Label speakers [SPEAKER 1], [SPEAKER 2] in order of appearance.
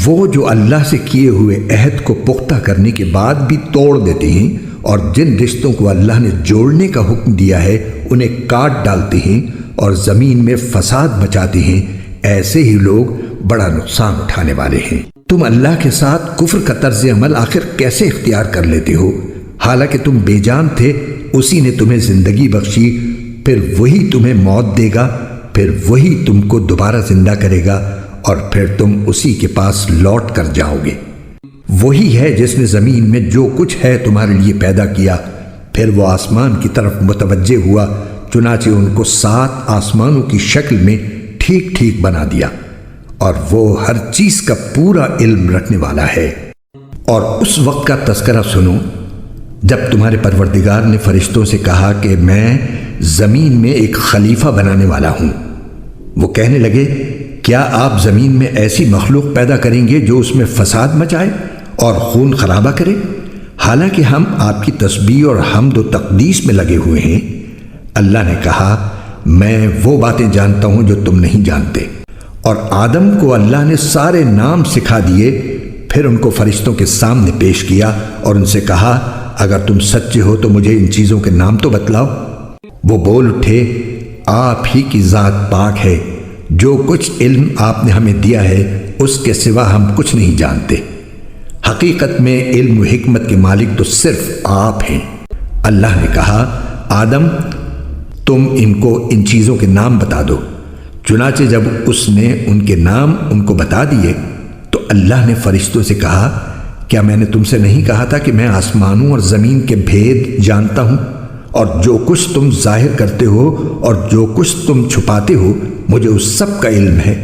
[SPEAKER 1] وہ جو اللہ سے کیے ہوئے عہد کو پختہ کرنے کے بعد بھی توڑ دیتے ہیں اور جن رشتوں کو اللہ نے جوڑنے کا حکم دیا ہے انہیں کاٹ ڈالتے ہیں اور زمین میں فساد مچاتے ہیں، ایسے ہی لوگ بڑا نقصان اٹھانے والے ہیں۔ تم اللہ کے ساتھ کفر کا طرز عمل آخر کیسے اختیار کر لیتے ہو؟ حالانکہ تم بے جان تھے، اسی نے تمہیں زندگی بخشی، پھر وہی تمہیں موت دے گا، پھر وہی تم کو دوبارہ زندہ کرے گا اور پھر تم اسی کے پاس لوٹ کر جاؤ گے۔ وہی ہے جس نے زمین میں جو کچھ ہے تمہارے لیے پیدا کیا، پھر وہ آسمان کی طرف متوجہ ہوا، چنانچہ ان کو 7 آسمانوں کی شکل میں ٹھیک ٹھیک بنا دیا، اور وہ ہر چیز کا پورا علم رکھنے والا ہے۔ اور اس وقت کا تذکرہ سنو جب تمہارے پروردگار نے فرشتوں سے کہا کہ میں زمین میں ایک خلیفہ بنانے والا ہوں۔ وہ کہنے لگے، کیا آپ زمین میں ایسی مخلوق پیدا کریں گے جو اس میں فساد مچائے اور خون خرابہ کرے؟ حالانکہ ہم آپ کی تسبیح اور حمد و تقدیس میں لگے ہوئے ہیں۔ اللہ نے کہا، میں وہ باتیں جانتا ہوں جو تم نہیں جانتے۔ اور آدم کو اللہ نے سارے نام سکھا دیے، پھر ان کو فرشتوں کے سامنے پیش کیا اور ان سے کہا، اگر تم سچے ہو تو مجھے ان چیزوں کے نام تو بتلاؤ۔ وہ بول اٹھے، آپ ہی کی ذات پاک ہے، جو کچھ علم آپ نے ہمیں دیا ہے اس کے سوا ہم کچھ نہیں جانتے۔ حقیقت میں علم و حکمت کے مالک تو صرف آپ ہیں۔ اللہ نے کہا، آدم تم ان کو ان چیزوں کے نام بتا دو۔ چنانچہ جب اس نے ان کے نام ان کو بتا دیے تو اللہ نے فرشتوں سے کہا، کیا میں نے تم سے نہیں کہا تھا کہ میں آسمانوں اور زمین کے بھید جانتا ہوں، اور جو کچھ تم ظاہر کرتے ہو اور جو کچھ تم چھپاتے ہو مجھے اس سب کا علم ہے۔